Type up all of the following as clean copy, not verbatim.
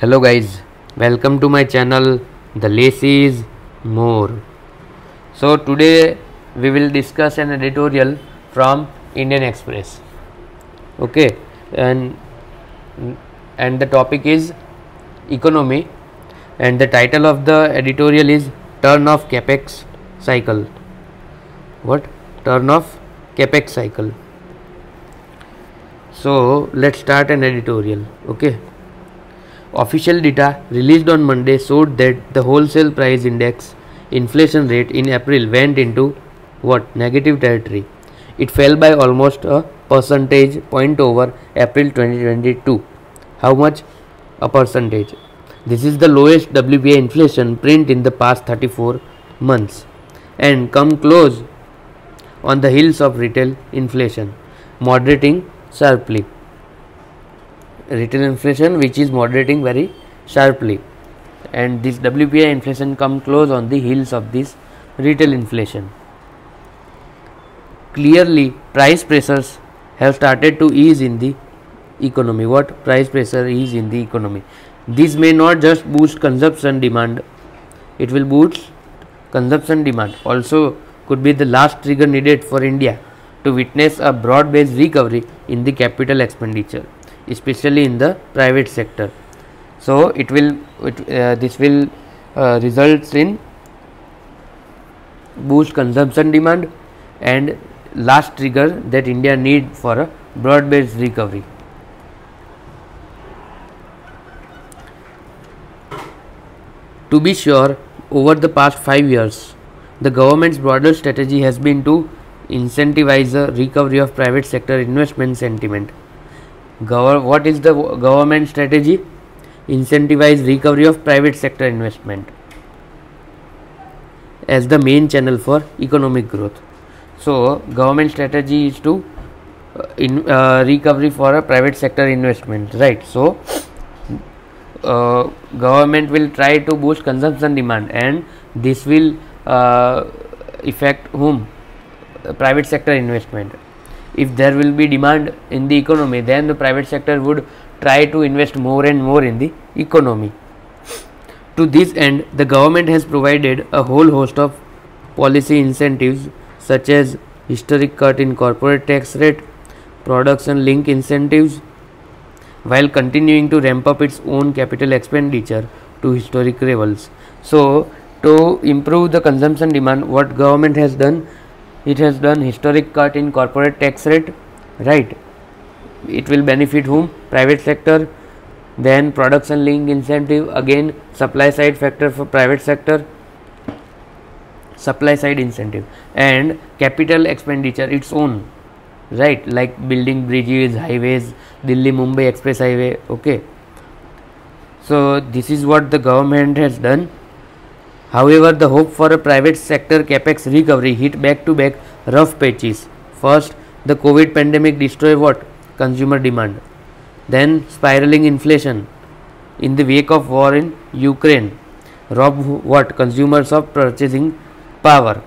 Hello guys, welcome to my channel The Less is More. So today we will discuss an editorial from Indian Express. Okay, and the topic is economy, and the title of the editorial is Turn of Capex Cycle. What? Turn of Capex Cycle. So let's start an editorial. Okay. Official data released on Monday showed that the wholesale price index inflation rate in April went into what? Negative territory. It fell by almost a percentage point over April 2022. How much? A percentage. This is the lowest WPI inflation print in the past 34 months and come close on the heels of retail inflation moderating sharply. Retail inflation which is moderating very sharply, and this WPI inflation come close on the heels of this retail inflation. Clearly price pressures have started to ease in the economy. What? Price pressure is in the economy. This may not just boost consumption demand, it will boost consumption demand. Also could be the last trigger needed for India to witness a broad-based recovery in the capital expenditure, especially in the private sector. So this will results in boost consumption demand and last trigger that India need for a broad-based recovery. To be sure, over the past 5 years, the government's broader strategy has been to incentivize the recovery of private sector investment sentiment. What is the government strategy? Incentivize recovery of private sector investment as the main channel for economic growth. So government strategy is to recovery for a private sector investment, right? So government will try to boost consumption demand, and this will affect whom? Private sector investment. If there will be demand in the economy, then the private sector would try to invest more and more in the economy. To this end, the government has provided a whole host of policy incentives such as historic cut in corporate tax rate, production link incentives, while continuing to ramp up its own capital expenditure to historic levels. So to improve the consumption demand, what government has done? It has done historic cut in corporate tax rate, right? It will benefit whom? Private sector. Then production link incentive, again supply side factor for private sector, supply side incentive, and capital expenditure its own, right? Like building bridges, highways, Delhi Mumbai express highway. Okay, so this is what the government has done. However, the hope for a private sector capex recovery hit back-to-back rough patches. First, the COVID pandemic destroyed what? Consumer demand. Then, spiraling inflation in the wake of war in Ukraine robbed what? Consumers of purchasing power.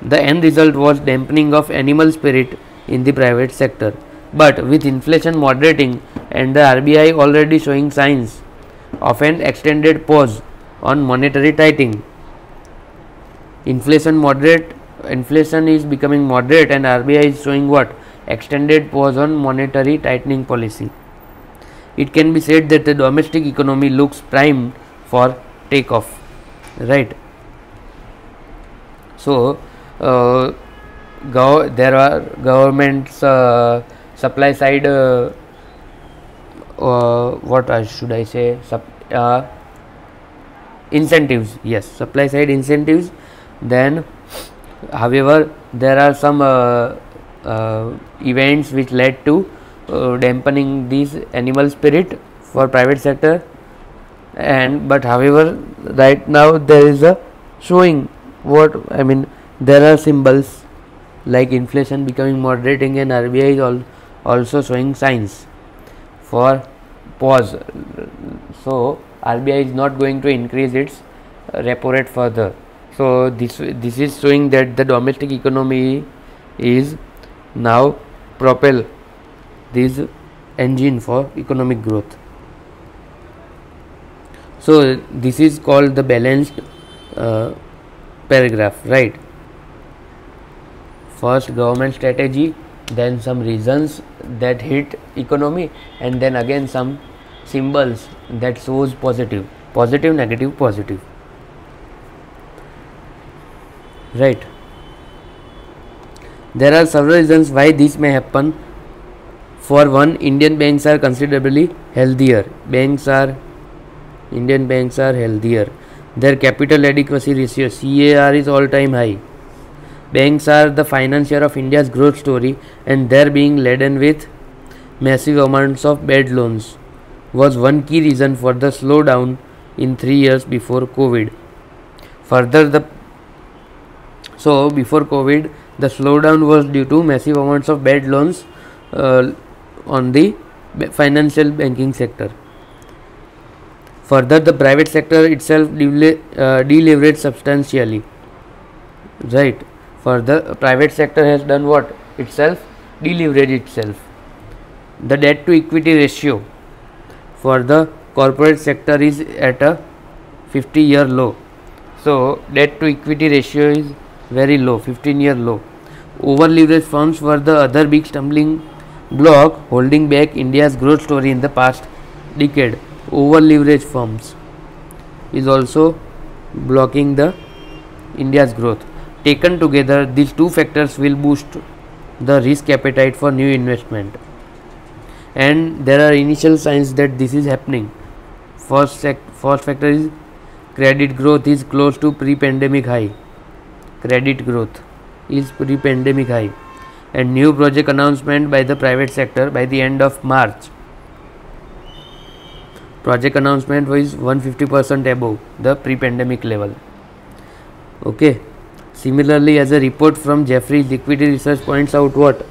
The end result was dampening of animal spirit in the private sector. But with inflation moderating and the RBI already showing signs of an extended pause on monetary tightening, inflation is becoming moderate, and RBI is showing what? Extended pause on monetary tightening policy. It can be said that the domestic economy looks primed for takeoff, right? So there are government's supply side what should I say, incentives. Yes, supply side incentives. Then however, there are some events which led to dampening these animal spirit for private sector, and but however right now there is a showing what I mean, there are symbols like inflation becoming moderating, and RBI is also showing signs for pause. So RBI is not going to increase its repo rate further. So this is showing that the domestic economy is now propel this engine for economic growth. So this is called the balanced uh, paragraph, right? First government strategy, then some reasons that hit economy, and then again some symbols that shows positive, negative, positive, right? There are several reasons why this may happen. For one, Indian banks are considerably healthier. Indian banks are healthier. Their capital adequacy ratio CAR is all time high. Banks are the financier of India's growth story, and their being laden with massive amounts of bad loans was one key reason for the slowdown in 3 years before COVID. Further, before COVID, the slowdown was due to massive amounts of bad loans on the financial banking sector. Further, the private sector itself deleveraged substantially, right? Further, private sector has done what? Itself deleveraged itself. The debt to equity ratio for the corporate sector is at a 50-year low. So debt to equity ratio is very low, 15-year low. Over leveraged firms were the other big stumbling block holding back India's growth story in the past decade. Over leveraged firms is also blocking the India's growth. Taken together, these two factors will boost the risk appetite for new investment, and there are initial signs that this is happening. First factor is credit growth is close to pre-pandemic high. Credit growth is pre-pandemic high, and new project announcement by the private sector by the end of March. Project announcement was 150% above the pre-pandemic level. Okay. Similarly, as a report from Jefferies Liquidity Research points out, what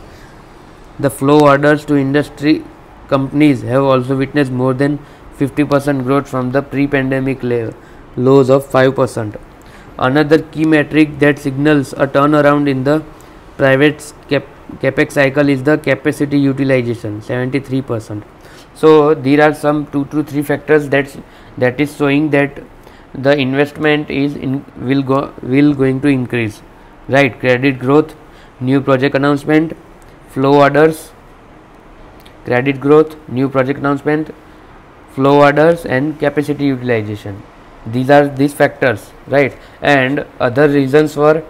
the flow orders to industry companies have also witnessed more than 50% growth from the pre-pandemic lows of 5%. Another key metric that signals a turnaround in the private Capex cycle is the capacity utilization, 73%. So there are some 2 to 3 factors that is showing that the investment is will going to increase, right? Credit growth, new project announcement, flow orders, credit growth, new project announcement, flow orders, and capacity utilization. These are these factors, right? And other reasons for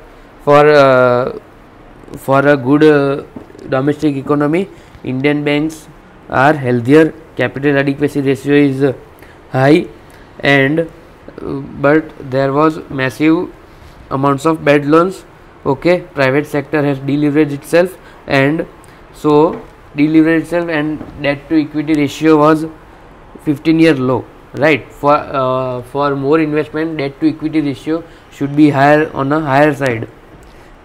a good domestic economy, Indian banks are healthier, capital adequacy ratio is high, and but there was massive amounts of bad loans. Okay, private sector has deleveraged itself, and so deleveraged itself, and debt to equity ratio was 15-year low, right? For more investment, debt to equity ratio should be higher, on a higher side,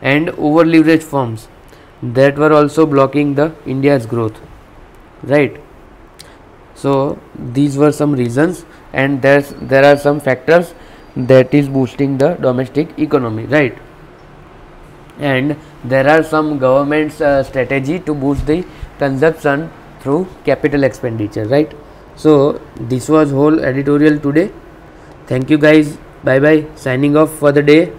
and over leveraged firms that were also blocking the India's growth, right? So these were some reasons, and there are some factors that is boosting the domestic economy, right? And there are some government's strategy to boost the consumption through capital expenditure, right? So this was whole editorial today. Thank you guys. Bye bye. Signing off for the day.